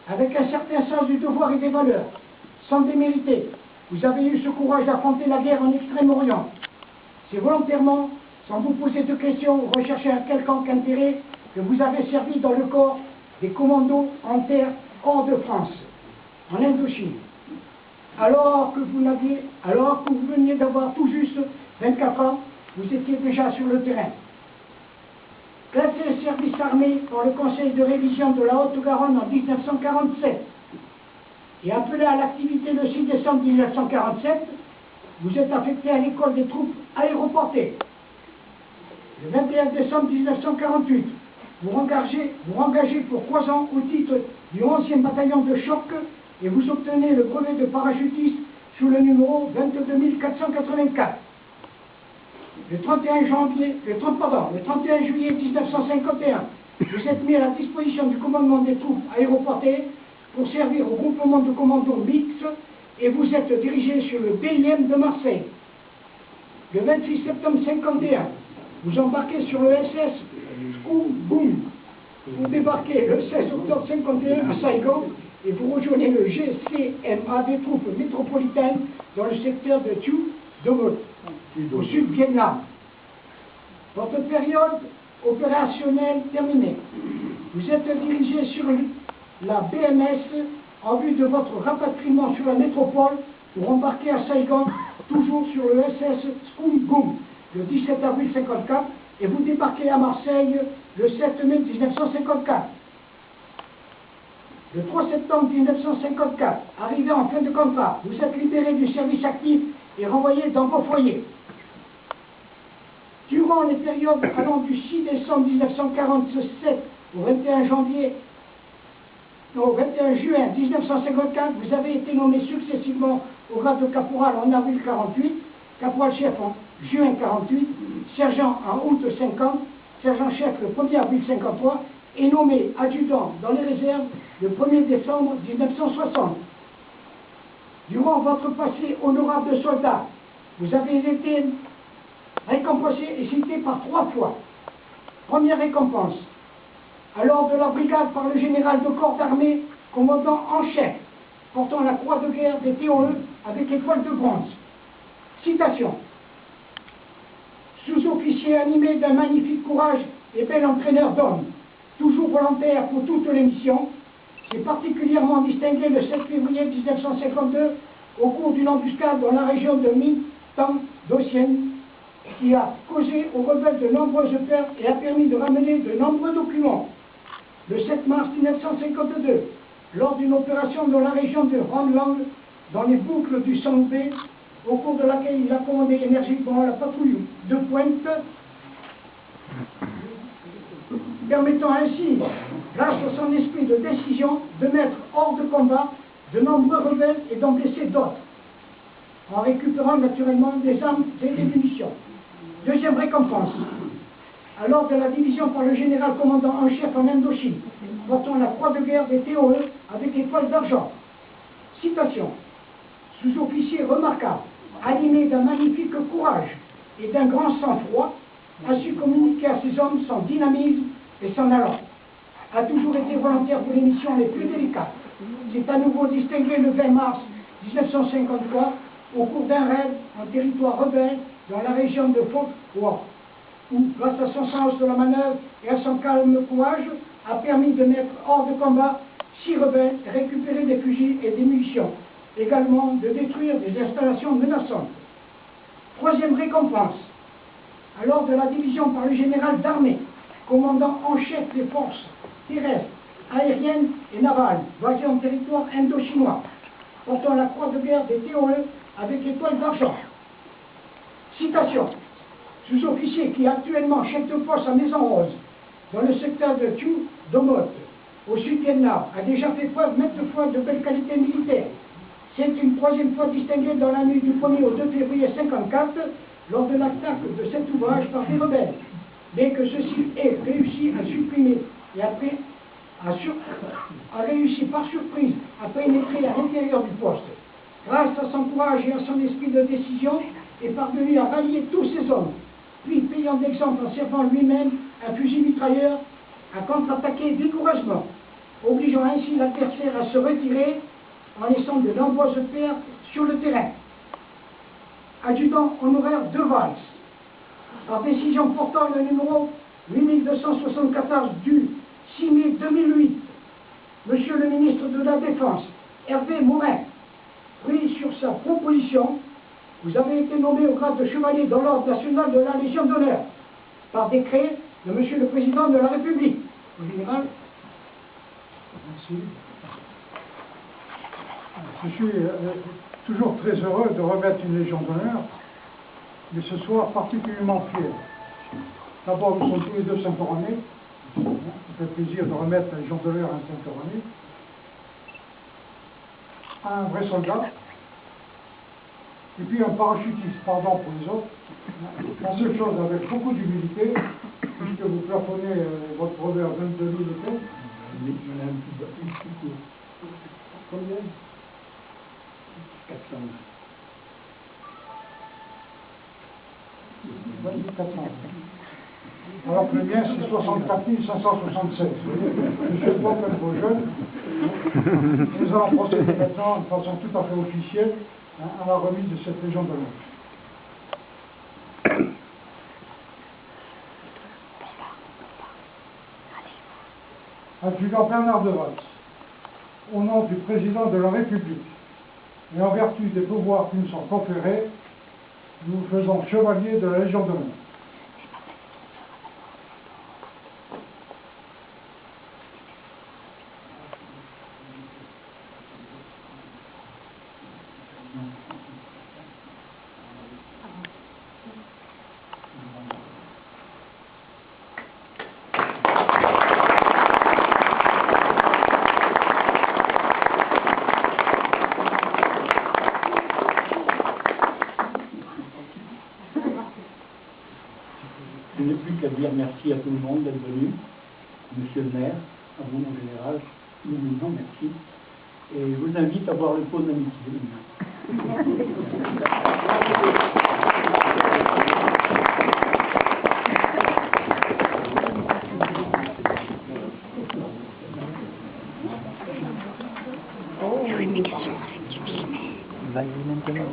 avec un certain sens du devoir et des valeurs, sans démériter. Vous avez eu ce courage d'affronter la guerre en Extrême-Orient. C'est volontairement, sans vous poser de questions ou rechercher un quelconque intérêt, que vous avez servi dans le corps des commandos en terre hors de France, en Indochine. Alors que vous veniez d'avoir tout juste 24 ans, vous étiez déjà sur le terrain. Classé service armé par le Conseil de révision de la Haute-Garonne en 1947 et appelé à l'activité le 6 décembre 1947, vous êtes affecté à l'école des troupes aéroportées. Le 21 décembre 1948, vous engagez pour 3 ans au titre du 11e bataillon de choc et vous obtenez le brevet de parachutiste sous le numéro 22484. Le 31 juillet 1951, vous êtes mis à la disposition du commandement des troupes aéroportées pour servir au groupement de commandos mixtes et vous êtes dirigé sur le BIM de Marseille. Le 28 septembre 1951, vous embarquez sur le SS Scum Boom. Vous débarquez le 16 octobre 1951 à Saigon et vous rejoignez le GCMA des troupes métropolitaines dans le secteur de Thieu Domot, au Sud-Vietnam. Votre période opérationnelle terminée, vous êtes dirigé sur la BMS en vue de votre rapatriement sur la métropole pour embarquer à Saigon, toujours sur le SS Scum Boom, le 17 avril 1954, et vous débarquez à Marseille le 7 mai 1954. Le 3 septembre 1954, arrivé en fin de contrat, vous êtes libéré du service actif et renvoyé dans vos foyers. Durant les périodes allant du 6 décembre 1947 au 21 juin 1954, vous avez été nommé successivement au grade de caporal en avril 48, caporal-chef en juin 48, sergent en août 50, sergent-chef le 1er avril 53 et nommé adjudant dans les réserves le 1er décembre 1960. Durant votre passé honorable de soldat, vous avez été récompensé et cité par 3 fois. Première récompense, à l'ordre de la brigade par le général de corps d'armée, commandant en chef, portant la croix de guerre des TOE avec étoile de bronze. Citation. Sous-officier animé d'un magnifique courage et bel entraîneur d'hommes, toujours volontaire pour toutes les missions, s'est particulièrement distingué le 7 février 1952 au cours d'une embuscade dans la région de Minh-Tang-Docienne qui a causé aux rebelles de nombreuses pertes et a permis de ramener de nombreux documents. Le 7 mars 1952, lors d'une opération dans la région de Honglang, dans les boucles du Songbe, au cours de laquelle il a commandé énergiquement la patrouille de pointe, permettant ainsi, grâce à son esprit de décision, de mettre hors de combat de nombreux rebelles et d'en blesser d'autres, en récupérant naturellement des armes et des munitions. Deuxième récompense, à l'ordre de la division par le général commandant en chef en Indochine, portant la croix de guerre des TOE avec étoile d'argent. Citation. Sous-officier remarquable, animé d'un magnifique courage et d'un grand sang-froid, a su communiquer à ses hommes son dynamisme et son allant. A toujours été volontaire pour les missions les plus délicates. C'est à nouveau distingué le 20 mars 1953 au cours d'un raid en territoire rebelle dans la région de Pho Quoc, où, grâce à son sens de la manœuvre et à son calme courage, a permis de mettre hors de combat 6 rebelles et récupérer des fusils et des munitions, également de détruire des installations menaçantes. Troisième récompense, à l'ordre de la division par le général d'armée, commandant en chef des forces terrestres, aériennes et navales, basées en territoire indo-chinois, portant la croix de guerre des TOE avec étoile d'argent. Citation. Sous-officier qui est actuellement chef de poste à Maison Rose, dans le secteur de Thieu Domot, au Sud-Vietnam, a déjà fait preuve maintes fois de belles qualités militaires. C'est une 3e fois distingué dans la nuit du 1er au 2 février 1954, lors de l'attaque de cet ouvrage par des rebelles, bien que ceci ait réussi à supprimer et après a réussi par surprise à pénétrer à l'intérieur du poste. Grâce à son courage et à son esprit de décision, est parvenu à rallier tous ses hommes, puis payant d'exemple en servant lui-même un fusil mitrailleur, à contre-attaquer vigoureusement. obligeant ainsi l'adversaire à se retirer en laissant de nombreuses pertes sur le terrain. Adjudant honoraire de Valls, par décision portant le numéro 8274 du 6 mai 2008, Monsieur le ministre de la Défense, Hervé Morin, pris sur sa proposition, vous avez été nommé au grade de chevalier dans l'ordre national de la Légion d'honneur, par décret de Monsieur le Président de la République. Au général. Merci. Je suis toujours très heureux de remettre une Légion d'honneur, mais ce soir particulièrement fier. D'abord, nous sommes tous les deux Saint-Oranais. Ça fait plaisir de remettre la Légion d'honneur à un Saint-Oranais. Un vrai soldat. Et puis un parachutiste, pardon pour les autres. La seule chose, avec beaucoup d'humilité, puisque vous plafonnez votre brevet à 22 000 états. Combien 400. 400. Alors que le mien, c'est 64 576. Je suis pas comme vos jeunes. Nous allons procéder maintenant de façon tout à fait officielle à la remise de cette Légion d'honneur. Adjudant Bernard de Valls, au nom du Président de la République et en vertu des pouvoirs qui nous sont conférés, nous vous faisons chevalier de la Légion d'honneur. Je n'ai plus qu'à dire merci à tout le monde d'être venu, Monsieur le maire, à vous mon général, non merci, et je vous invite à boire le pot d'amitié maintenant. Va y maintenant.